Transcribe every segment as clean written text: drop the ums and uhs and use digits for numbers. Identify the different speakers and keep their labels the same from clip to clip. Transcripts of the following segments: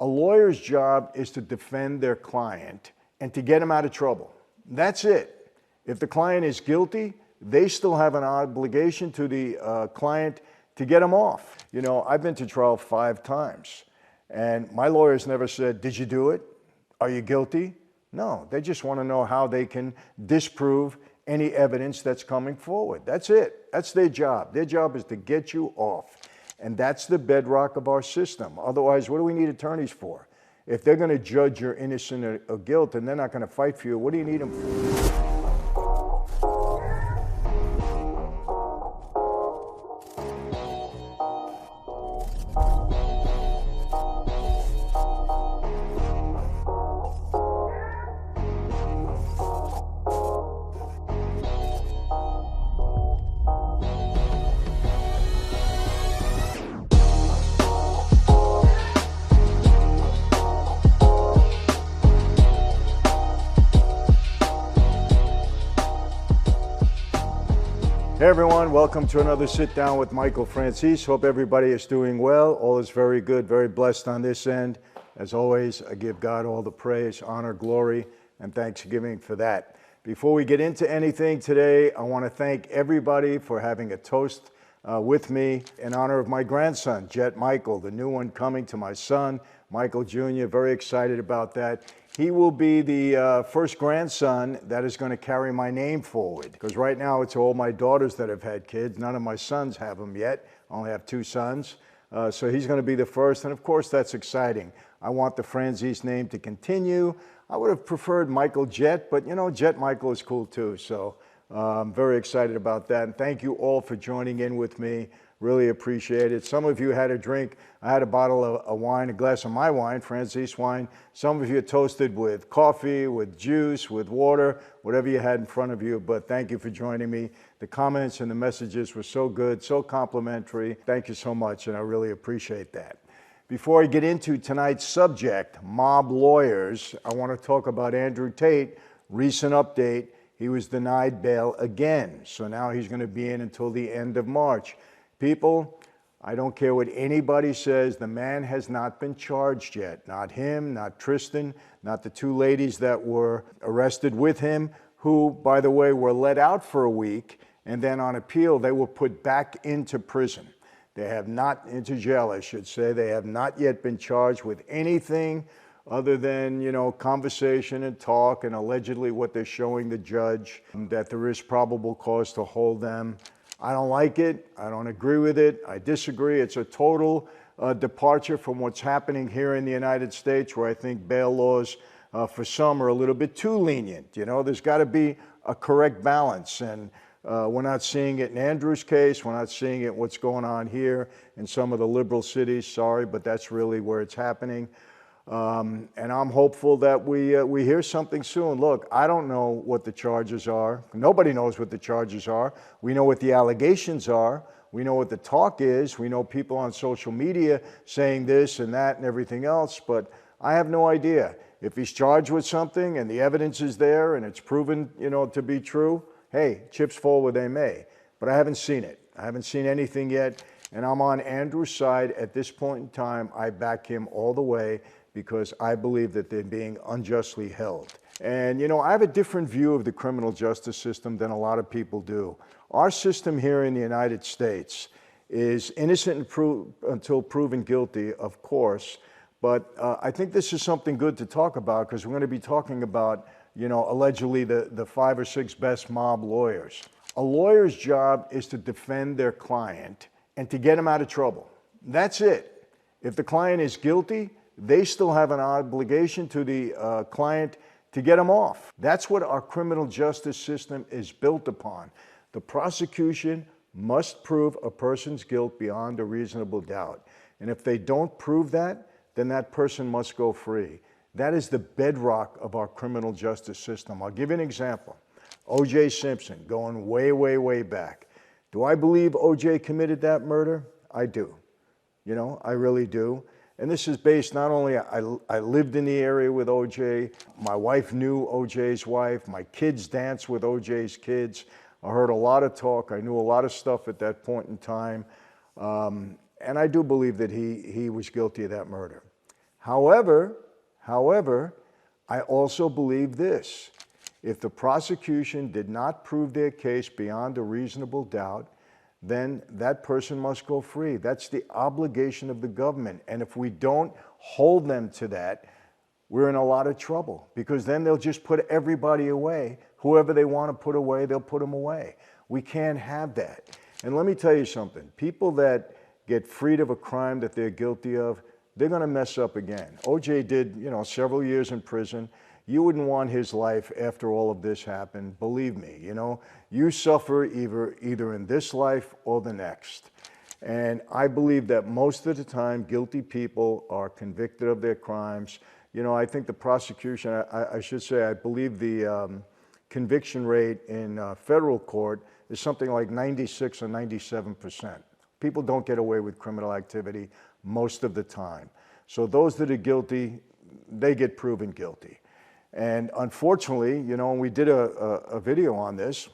Speaker 1: A lawyer's job is to defend their client and to get him out of trouble. That's it. If the client is guilty, they still have an obligation to the client to get him off. You know, I've been to trial 5 times, and my lawyers never said, "Did you do it? Are you guilty?" No, they just want to know how they can disprove any evidence that's coming forward. That's it. That's their job. Their job is to get you off. And that's the bedrock of our system. Otherwise, what do we need attorneys for? If they're going to judge your innocence or guilt and they're not going to fight for you, what do you need them for? Hey everyone, welcome to another Sit Down with Michael Franzese. Hope everybody is doing well. All is very good, very blessed on this end. As always, I give God all the praise, honor, glory, and thanksgiving for that. Before we get into anything today, I want to thank everybody for having a toast with me in honor of my grandson, Jet Michael, the new one coming to my son, Michael Jr. Very excited about that. He will be the first grandson that is going to carry my name forward. Because right now it's all my daughters that have had kids. None of my sons have them yet. I only have 2 sons. So he's going to be the first. And of course, that's exciting. I want the Franzese name to continue. I would have preferred Michael Jet, but you know, Jet Michael is cool too. So I'm very excited about that. And thank you all for joining in with me. Really appreciate it. Some of you had a drink. I had a bottle of wine, a glass of my wine, Franzese wine. Some of you toasted with coffee, with juice, with water, whatever you had in front of you. But thank you for joining me. The comments and the messages were so good, so complimentary. Thank you so much, and I really appreciate that. Before I get into tonight's subject, mob lawyers, I want to talk about Andrew Tate. Recent update, he was denied bail again. So now he's going to be in until the end of March. People, I don't care what anybody says, the man has not been charged yet. Not him, not Tristan, not the 2 ladies that were arrested with him, who, by the way, were let out for a week, and then on appeal, they were put back into prison. They have not, into jail, I should say. They have not yet been charged with anything other than, you know, conversation and talk, and allegedly what they're showing the judge, that there is probable cause to hold them. I don't like it. I don't agree with it. I disagree. It's a total departure from what's happening here in the United States, where I think bail laws for some are a little bit too lenient. You know, there's got to be a correct balance. And we're not seeing it in Andrew's case. We're not seeing it what's going on here in some of the liberal cities. Sorry, but that's really where it's happening. And I'm hopeful that we hear something soon. Look, I don't know what the charges are. Nobody knows what the charges are. We know what the allegations are. We know what the talk is. We know people on social media saying this and that and everything else, but I have no idea. If he's charged with something and the evidence is there and it's proven, you know, to be true, hey, chips fall where they may. But I haven't seen it. I haven't seen anything yet, and I'm on Andrew's side at this point in time. I back him all the way, because I believe that they're being unjustly held. And you know, I have a different view of the criminal justice system than a lot of people do. Our system here in the United States is innocent until proven guilty, of course, but I think this is something good to talk about, because we're going to be talking about, you know, allegedly the 5 or 6 best mob lawyers. A lawyer's job is to defend their client and to get him out of trouble. That's it. If the client is guilty, they still have an obligation to the client to get them off. That's what our criminal justice system is built upon. The prosecution must prove a person's guilt beyond a reasonable doubt. And if they don't prove that, then that person must go free. That is the bedrock of our criminal justice system. I'll give you an example. O.J. Simpson, going way, way, way back. Do I believe O.J. committed that murder? I do. You know, I really do. And this is based not only, I lived in the area with O.J., my wife knew O.J.'s wife, my kids danced with O.J.'s kids. I heard a lot of talk, I knew a lot of stuff at that point in time. And I do believe that he was guilty of that murder. However, I also believe this. If the prosecution did not prove their case beyond a reasonable doubt, then that person must go free. That's the obligation of the government. And if we don't hold them to that, we're in a lot of trouble, because then they'll just put everybody away. Whoever they want to put away, they'll put them away. We can't have that. And let me tell you something. People that get freed of a crime that they're guilty of, they're going to mess up again. OJ did, several years in prison. You wouldn't want his life after all of this happened. Believe me, you suffer either in this life or the next. And I believe that most of the time, guilty people are convicted of their crimes. I think the prosecution, I should say, I believe the conviction rate in federal court is something like 96 or 97%. People don't get away with criminal activity most of the time. So those that are guilty, they get proven guilty. And unfortunately, and we did a video on this,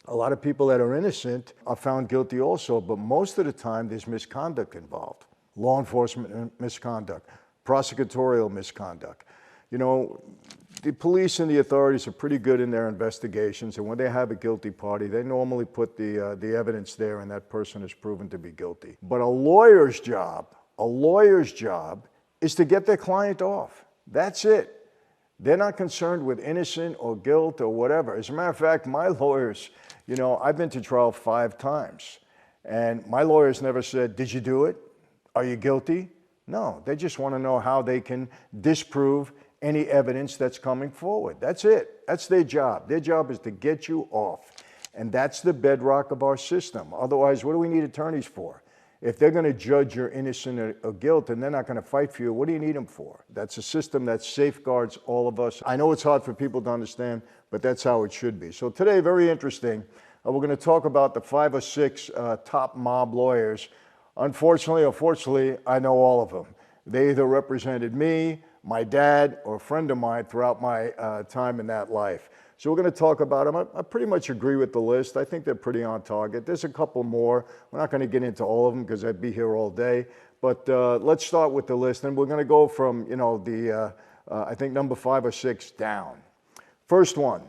Speaker 1: a lot of people that are innocent are found guilty also, but most of the time there's misconduct involved. Law enforcement misconduct, prosecutorial misconduct. The police and the authorities are pretty good in their investigations, and when they have a guilty party, they normally put the evidence there and that person is proven to be guilty. But a lawyer's job is to get their client off. That's it. They're not concerned with innocent or guilt or whatever. As a matter of fact, my lawyers, I've been to trial 5 times, and my lawyers never said, "Did you do it? Are you guilty?" No, they just want to know how they can disprove any evidence that's coming forward. That's it. That's their job. Their job is to get you off. And that's the bedrock of our system. Otherwise, what do we need attorneys for? If they're going to judge your innocence or guilt and they're not going to fight for you, what do you need them for? That's a system that safeguards all of us. I know it's hard for people to understand, but that's how it should be. So today, very interesting, we're going to talk about the 5 or 6 top mob lawyers. Unfortunately or fortunately, I know all of them. They either represented me, my dad, or a friend of mine throughout my time in that life. So we're going to talk about them. I pretty much agree with the list. I think they're pretty on target. There's a couple more. We're not going to get into all of them because I'd be here all day. But let's start with the list. And we're going to go from, I think number 5 or 6 down. First one,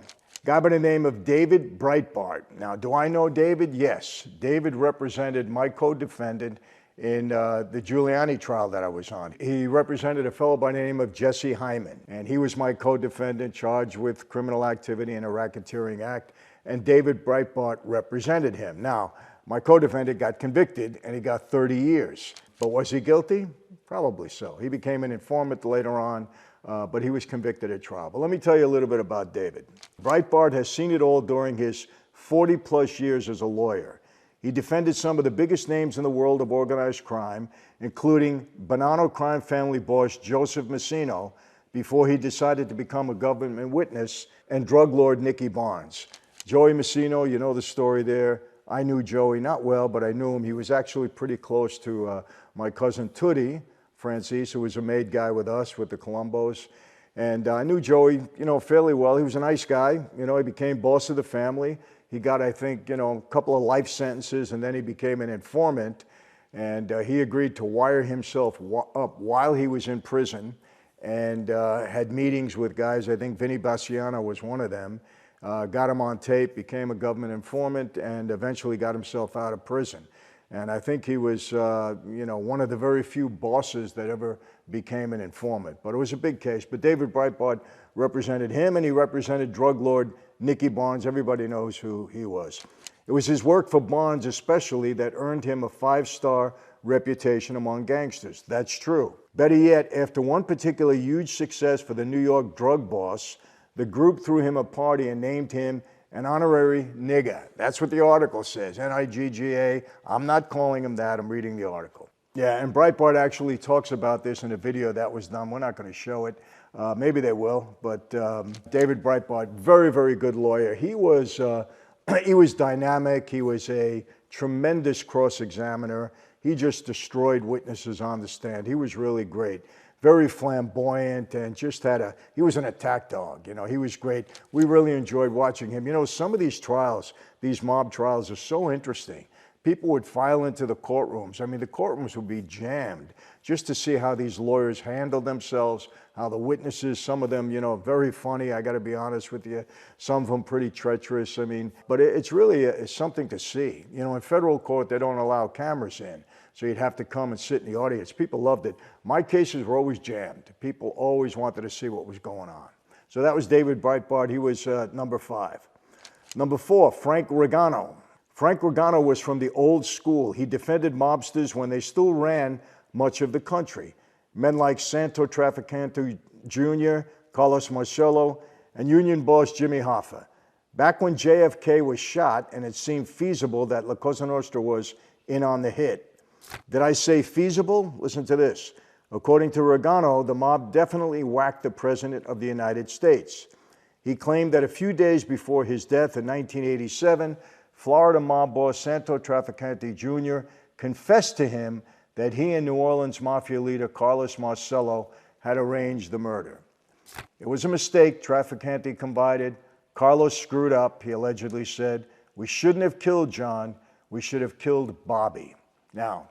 Speaker 1: guy by the name of David Breitbart. Now, do I know David? Yes. David represented my co-defendant in the Giuliani trial that I was on. He represented a fellow by the name of Jesse Hyman, and he was my co-defendant charged with criminal activity in a racketeering act, and David Breitbart represented him. Now, my co-defendant got convicted, and he got 30 years. But was he guilty? Probably so. He became an informant later on, but he was convicted at trial. But let me tell you a little bit about David. Breitbart has seen it all during his 40-plus years as a lawyer. He defended some of the biggest names in the world of organized crime, including Bonanno crime family boss Joseph Massino, before he decided to become a government witness, and drug lord Nicky Barnes. Joey Massino, you know the story there. I knew Joey, not well, but I knew him. He was actually pretty close to my cousin Tate, Franzese, who was a maid guy with us, with the Colombos. And I knew Joey, fairly well. He was a nice guy. He became boss of the family. He got, I think, a couple of life sentences, and then he became an informant. And he agreed to wire himself up while he was in prison, and had meetings with guys. I think Vinny Bassiano was one of them. Got him on tape, became a government informant, and eventually got himself out of prison. And I think he was, one of the very few bosses that ever became an informant. But it was a big case. But David Breitbart represented him, and he represented drug lord Nicky Barnes. Everybody knows who he was. It was his work for Barnes especially that earned him a 5-star reputation among gangsters. That's true. Better yet, after one particular huge success for the New York drug boss, the group threw him a party and named him an honorary nigga. That's what the article says, N-I-G-G-A. I'm not calling him that. I'm reading the article. Yeah, and Breitbart actually talks about this in a video that was done. We're not going to show it. Maybe they will, but David Breitbart, very, very good lawyer. He was dynamic. He was a tremendous cross-examiner. He just destroyed witnesses on the stand. He was really great. Very flamboyant, and he was an attack dog. He was great. We really enjoyed watching him. Some of these trials, these mob trials, are so interesting People would file into the courtrooms. I mean, the courtrooms would be jammed just to see how these lawyers handled themselves, how the witnesses, some of them, very funny, I got to be honest with you, some of them pretty treacherous. I mean, but it's really something to see. In federal court, they don't allow cameras in, so you'd have to come and sit in the audience. People loved it. My cases were always jammed. People always wanted to see what was going on. So that was David Breitbart. He was number 5. Number 4, Frank Regano. Frank Regano was from the old school. He defended mobsters when they still ran much of the country. Men like Santo Trafficante Jr., Carlos Marcello, and union boss Jimmy Hoffa. Back when JFK was shot and it seemed feasible that La Cosa Nostra was in on the hit. Did I say feasible? Listen to this. According to Regano, the mob definitely whacked the President of the United States. He claimed that a few days before his death in 1987, Florida mob boss Santo Trafficante Jr. confessed to him that he and New Orleans mafia leader Carlos Marcello had arranged the murder. It was a mistake, Trafficante confided. Carlos screwed up, he allegedly said. We shouldn't have killed John, we should have killed Bobby. Now,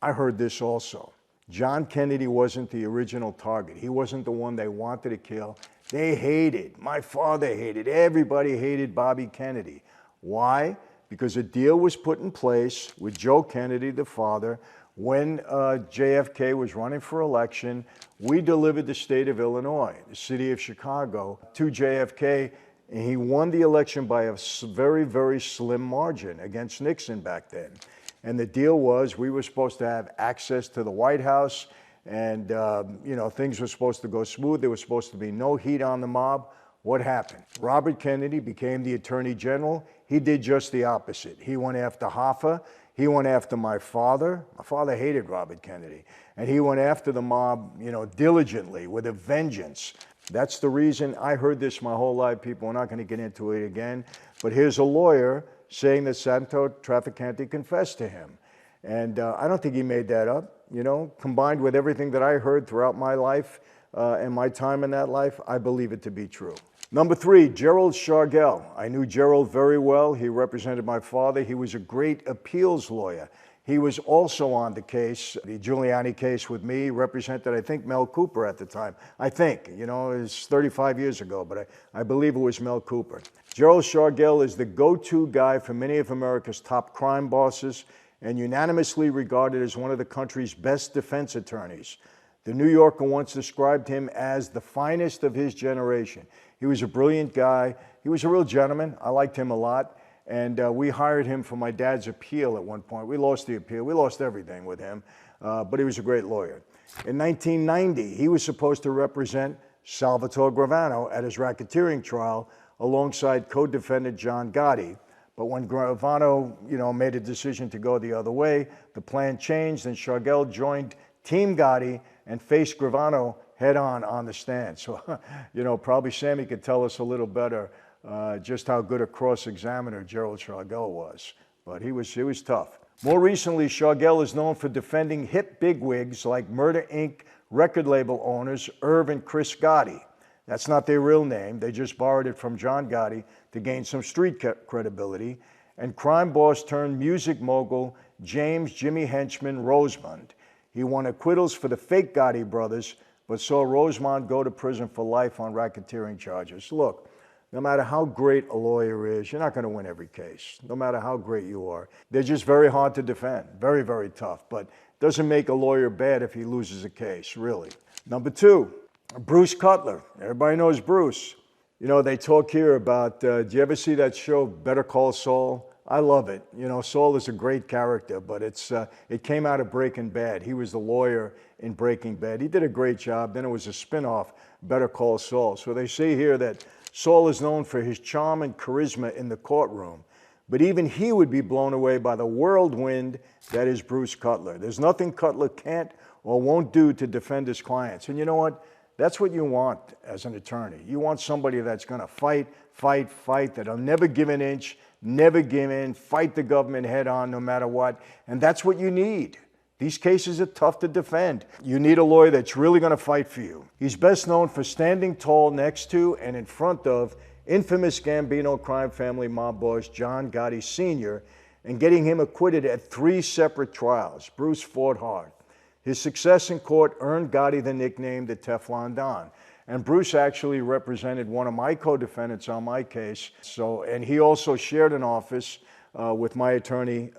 Speaker 1: I heard this also. John Kennedy wasn't the original target. He wasn't the one they wanted to kill. They hated, my father hated, everybody hated Bobby Kennedy. Why? Because a deal was put in place with Joe Kennedy, the father, when JFK was running for election. We delivered the state of Illinois, the city of Chicago, to JFK, and he won the election by a very, very slim margin against Nixon back then. And the deal was we were supposed to have access to the White House, and things were supposed to go smooth. There was supposed to be no heat on the mob. What happened? Robert Kennedy became the Attorney General. He did just the opposite. He went after Hoffa. He went after my father. My father hated Robert Kennedy. And he went after the mob, diligently, with a vengeance. That's the reason. I heard this my whole life, people. We're not going to get into it again. But here's a lawyer saying that Santo Trafficante confessed to him. And I don't think he made that up. Combined with everything that I heard throughout my life and my time in that life, I believe it to be true. Number 3, Gerald Shargell. I knew Gerald very well. He represented my father. He was a great appeals lawyer. He was also on the case, the Giuliani case with me, represented, I think, Mel Cooper at the time. I think, it was 35 years ago, but I believe it was Mel Cooper. Gerald Shargell is the go-to guy for many of America's top crime bosses and unanimously regarded as one of the country's best defense attorneys. The New Yorker once described him as the finest of his generation. He was a brilliant guy. He was a real gentleman. I liked him a lot. And we hired him for my dad's appeal at one point. We lost the appeal. We lost everything with him. But he was a great lawyer. In 1990, he was supposed to represent Salvatore Gravano at his racketeering trial alongside co-defendant John Gotti. But when Gravano, made a decision to go the other way, the plan changed and Shargell joined Team Gotti and faced Gravano head-on the stand. So, probably Sammy could tell us a little better just how good a cross-examiner Gerald Shargell was. But he was tough. More recently, Shargell is known for defending hip bigwigs like Murder, Inc. record label owners Irv and Chris Gotti. That's not their real name. They just borrowed it from John Gotti to gain some street credibility. And crime boss turned music mogul James Jimmy Henchman Rosemond. He won acquittals for the fake Gotti brothers, but saw Rosemond go to prison for life on racketeering charges. Look, no matter how great a lawyer is, you're not going to win every case, no matter how great you are. They're just very hard to defend, very, very tough. But doesn't make a lawyer bad if he loses a case, really. Number 2, Bruce Cutler. Everybody knows Bruce. They talk here about, do you ever see that show, Better Call Saul? I love it. Saul is a great character, but it came out of Breaking Bad. He was the lawyer in Breaking Bad. He did a great job. Then it was a spin-off, Better Call Saul. So they say here that Saul is known for his charm and charisma in the courtroom, but even he would be blown away by the whirlwind that is Bruce Cutler. There's nothing Cutler can't or won't do to defend his clients. And you know what? That's what you want as an attorney. You want somebody that's going to fight, that'll never give an inch, never give in, fight the government head on no matter what. And that's what you need. These cases are tough to defend. You need a lawyer that's really going to fight for you. He's best known for standing tall next to and in front of infamous Gambino crime family mob boss John Gotti Sr. and getting him acquitted at 3 separate trials. Bruce fought hard. His success in court earned Gotti the nickname the Teflon Don. And Bruce actually represented one of my co-defendants on my case. And he also shared an office with my attorney,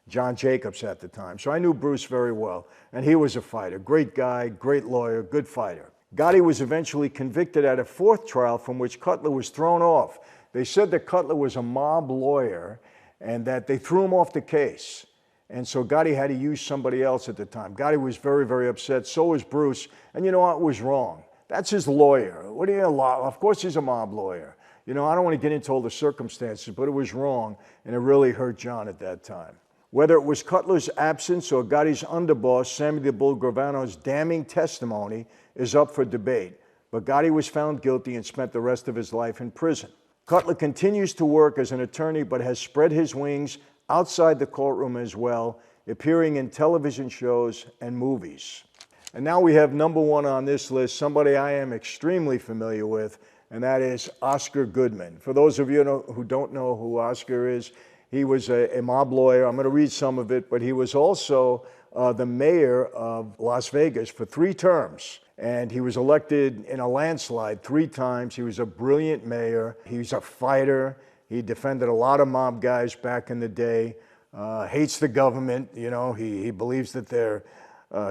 Speaker 1: John Jacobs at the time. So I knew Bruce very well. And he was a fighter. Great guy, great lawyer, good fighter. Gotti was eventually convicted at a 4th trial from which Cutler was thrown off. They said that Cutler was a mob lawyer and that they threw him off the case. And so Gotti had to use somebody else at the time. Gotti was very, very upset. So was Bruce. And you know what was wrong? That's his lawyer. What do you know? Of course he's a mob lawyer. You know, I don't want to get into all the circumstances, but it was wrong, and it really hurt John at that time. Whether it was Cutler's absence or Gotti's underboss, Sammy the Bull Gravano's damning testimony is up for debate. But Gotti was found guilty and spent the rest of his life in prison. Cutler continues to work as an attorney, but has spread his wings outside the courtroom as well, appearing in television shows and movies. And now we have number 1 on this list, somebody I am extremely familiar with, and that is Oscar Goodman. For those of you who don't know who Oscar is, he was a mob lawyer. I'm going to read some of it, but he was also the mayor of Las Vegas for 3 terms. And he was elected in a landslide 3 times. He was a brilliant mayor. He's a fighter. He defended a lot of mob guys back in the day. Hates the government. You know, he believes that they're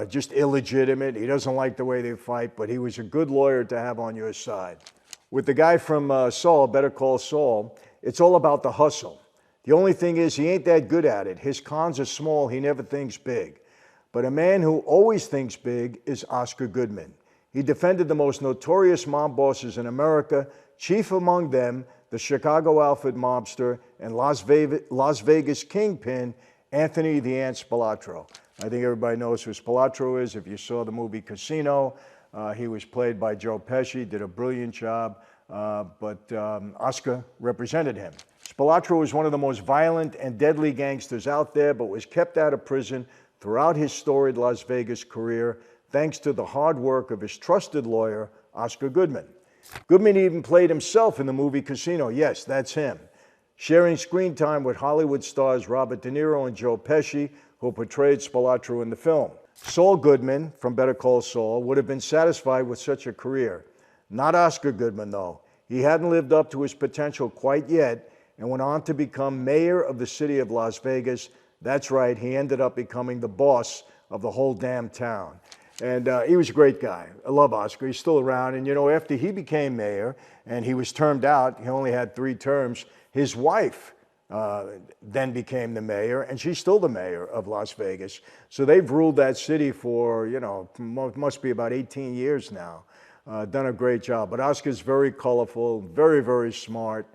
Speaker 1: just illegitimate. He doesn't like the way they fight, but he was a good lawyer to have on your side. With the guy from Saul, Better Call Saul, it's all about the hustle. The only thing is he ain't that good at it. His cons are small. He never thinks big. But a man who always thinks big is Oscar Goodman. He defended the most notorious mob bosses in America, chief among them the Chicago Alfred mobster and Las Vegas kingpin, Anthony the Ant Spilotro. I think everybody knows who Spilotro is. If you saw the movie Casino, he was played by Joe Pesci, did a brilliant job, but Oscar represented him. Spilotro was one of the most violent and deadly gangsters out there, but was kept out of prison throughout his storied Las Vegas career, thanks to the hard work of his trusted lawyer, Oscar Goodman. Goodman even played himself in the movie Casino. Yes, that's him. Sharing screen time with Hollywood stars Robert De Niro and Joe Pesci, who portrayed Spilotro in the film. Saul Goodman, from Better Call Saul, would have been satisfied with such a career. Not Oscar Goodman, though. He hadn't lived up to his potential quite yet and went on to become mayor of the city of Las Vegas. That's right, he ended up becoming the boss of the whole damn town. And he was a great guy. I love Oscar. He's still around. And, you know, after he became mayor and he was termed out, he only had 3 terms, his wife then became the mayor, and she's still the mayor of Las Vegas. So they've ruled that city for, you know, must be about 18 years now. Done a great job. But Oscar's very colorful, very, very smart.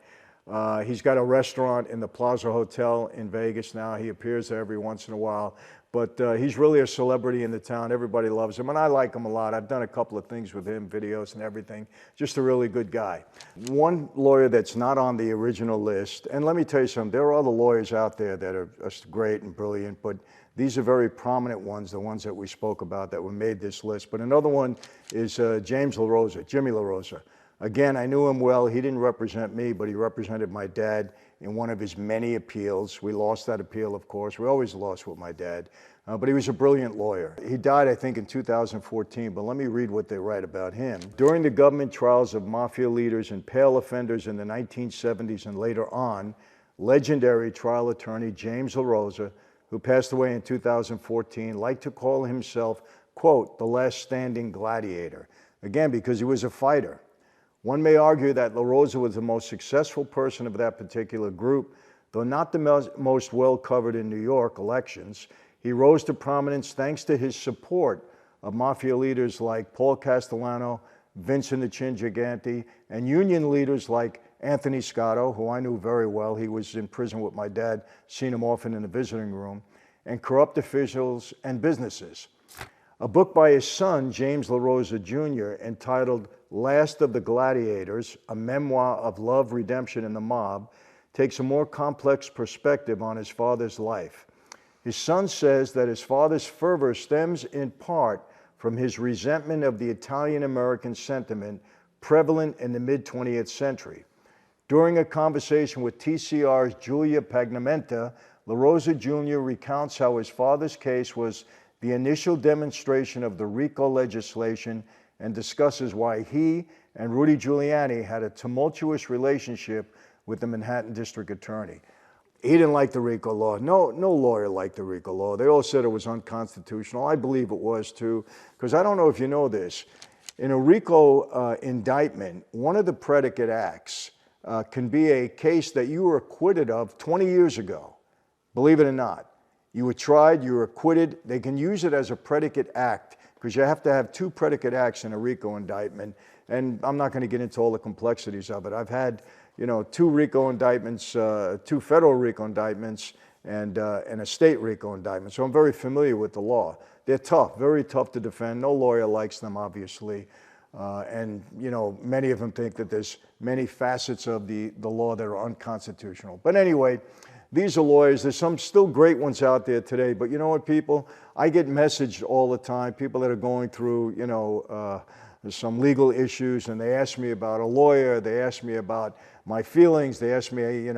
Speaker 1: He's got a restaurant in the Plaza Hotel in Vegas now. He appears there every once in a while. But he's really a celebrity in the town. Everybody loves him, and I like him a lot. I've done a couple of things with him, videos and everything. Just a really good guy. One lawyer that's not on the original list, and let me tell you something, there are other lawyers out there that are just great and brilliant, but these are very prominent ones, the ones that we spoke about that were made this list. But another one is James LaRossa, Jimmy LaRossa. Again, I knew him well. He didn't represent me, but he represented my dad in one of his many appeals. We lost that appeal, of course. We always lost with my dad. But he was a brilliant lawyer. He died, I think, in 2014, but let me read what they write about him. During the government trials of mafia leaders and pale offenders in the 1970s and later on, legendary trial attorney James LaRossa, who passed away in 2014, liked to call himself, quote, the last standing gladiator. Again, because he was a fighter. One may argue that LaRossa was the most successful person of that particular group, though not the most well-covered in New York elections. He rose to prominence thanks to his support of mafia leaders like Paul Castellano, Vincent the Chin Gigante, and union leaders like Anthony Scotto, who I knew very well. He was in prison with my dad, seen him often in the visiting room, and corrupt officials and businesses. A book by his son, James LaRossa Jr., entitled Last of the Gladiators, a memoir of love, redemption, and the mob, takes a more complex perspective on his father's life. His son says that his father's fervor stems in part from his resentment of the Italian-American sentiment prevalent in the mid-20th century. During a conversation with TCR's Julia Pagnamenta, LaRossa Jr. recounts how his father's case was the initial demonstration of the RICO legislation and discusses why he and Rudy Giuliani had a tumultuous relationship with the Manhattan District Attorney. He didn't like the RICO law. No lawyer liked the RICO law. They all said it was unconstitutional. I believe it was too, because I don't know if you know this. In a RICO indictment, one of the predicate acts can be a case that you were acquitted of 20 years ago. Believe it or not. You were tried, you were acquitted. They can use it as a predicate act because you have to have two predicate acts in a RICO indictment. And I'm not going to get into all the complexities of it. I've had, two RICO indictments, two federal RICO indictments, and a state RICO indictment. So I'm very familiar with the law. They're tough, very tough to defend. No lawyer likes them, obviously. And many of them think that there's many facets of the law that are unconstitutional. But anyway, these are lawyers. There's some still great ones out there today. But you know what, people? I get messaged all the time, people that are going through, some legal issues, and they ask me about a lawyer. They ask me about my feelings. They ask me,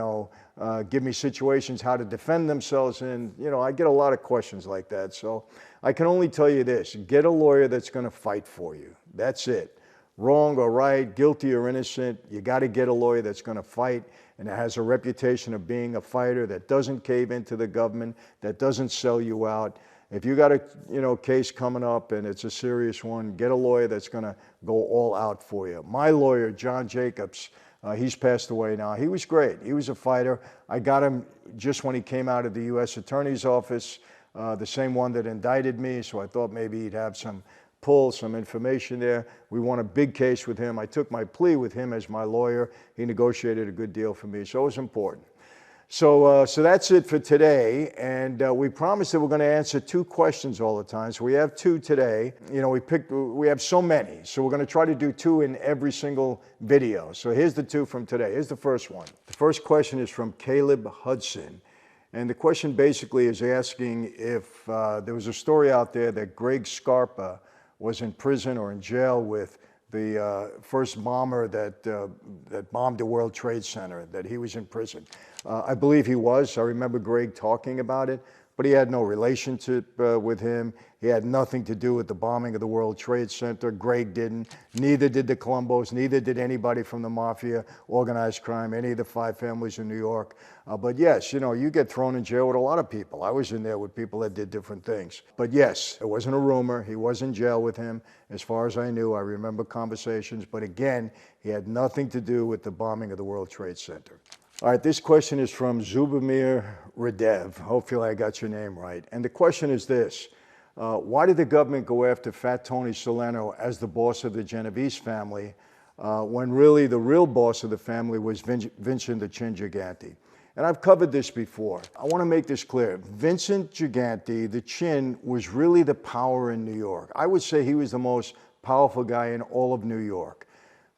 Speaker 1: give me situations how to defend themselves. And, I get a lot of questions like that. So I can only tell you this: get a lawyer that's going to fight for you. That's it. Wrong or right, guilty or innocent, you got to get a lawyer that's going to fight and that has a reputation of being a fighter, that doesn't cave into the government, that doesn't sell you out. If you got a case coming up and it's a serious one, get a lawyer that's going to go all out for you. My lawyer, John Jacobs, he's passed away now. He was great. He was a fighter. I got him just when he came out of the U.S. Attorney's Office, the same one that indicted me, so I thought maybe he'd have some pull, some information there. We won a big case with him. I took my plea with him as my lawyer. He negotiated a good deal for me, so it was important. So that's it for today, and we promised that we're going to answer two questions all the time. So we have two today. We have so many, so we're going to try to do two in every single video. So here's the two from today. Here's the first one. The first question is from Caleb Hudson, and the question basically is asking if there was a story out there that Greg Scarpa was in prison or in jail with the first bomber that bombed the World Trade Center, that he was in prison. I believe he was. I remember Greg talking about it, but he had no relationship with him. He had nothing to do with the bombing of the World Trade Center. Greg didn't. Neither did the Colombos. Neither did anybody from the mafia, organized crime, any of the five families in New York. But yes, you get thrown in jail with a lot of people. I was in there with people that did different things. But yes, it wasn't a rumor. He was in jail with him. As far as I knew, I remember conversations. But again, he had nothing to do with the bombing of the World Trade Center. All right, this question is from Zubimir Radev. Hopefully I got your name right. And the question is this: why did the government go after Fat Tony Salerno as the boss of the Genovese family when really the real boss of the family was Vincent the Chin Gigante? And I've covered this before. I want to make this clear. Vincent Gigante, the Chin, was really the power in New York. I would say he was the most powerful guy in all of New York.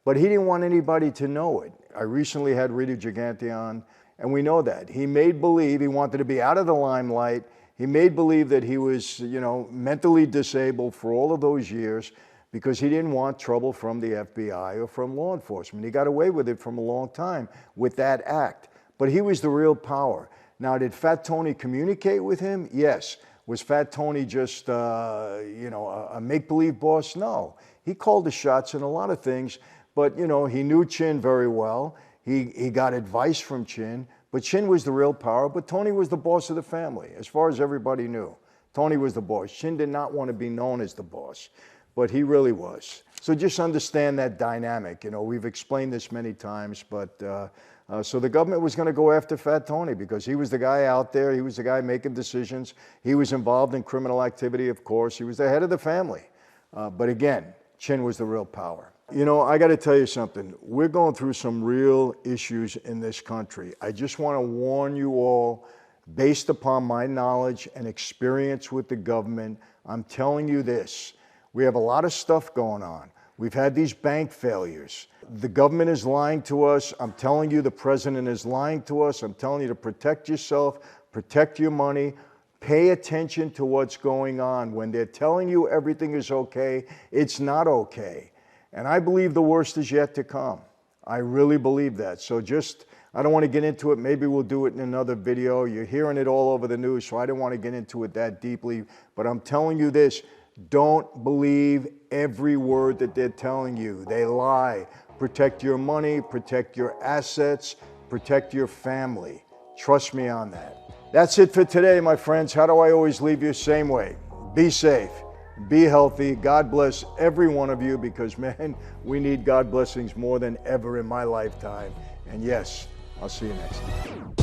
Speaker 1: But he didn't want anybody to know it. I recently had Rudy Gigante on, and we know that. He made believe he wanted to be out of the limelight. He made believe that he was, mentally disabled for all of those years because he didn't want trouble from the FBI or from law enforcement. He got away with it from a long time with that act. But he was the real power. Now, did Fat Tony communicate with him? Yes. Was Fat Tony just, a make-believe boss? No. He called the shots in a lot of things. But, he knew Chin very well. He got advice from Chin. But Chin was the real power. But Tony was the boss of the family, as far as everybody knew. Tony was the boss. Chin did not want to be known as the boss. But he really was. So just understand that dynamic. We've explained this many times. But so the government was going to go after Fat Tony because he was the guy out there. He was the guy making decisions. He was involved in criminal activity, of course. He was the head of the family. But again, Chin was the real power. I got to tell you something. We're going through some real issues in this country. I just want to warn you all, based upon my knowledge and experience with the government, I'm telling you this. We have a lot of stuff going on. We've had these bank failures. The government is lying to us. I'm telling you, the president is lying to us. I'm telling you to protect yourself, protect your money. Pay attention to what's going on. When they're telling you everything is okay, it's not okay. And I believe the worst is yet to come. I really believe that. So I don't want to get into it. Maybe we'll do it in another video. You're hearing it all over the news, so I don't want to get into it that deeply. But I'm telling you this, don't believe every word that they're telling you. They lie. Protect your money, protect your assets, protect your family. Trust me on that. That's it for today, my friends. How do I always leave you? Same way. Be safe. Be healthy. God bless every one of you because, man, we need God blessings more than ever in my lifetime. And yes, I'll see you next time.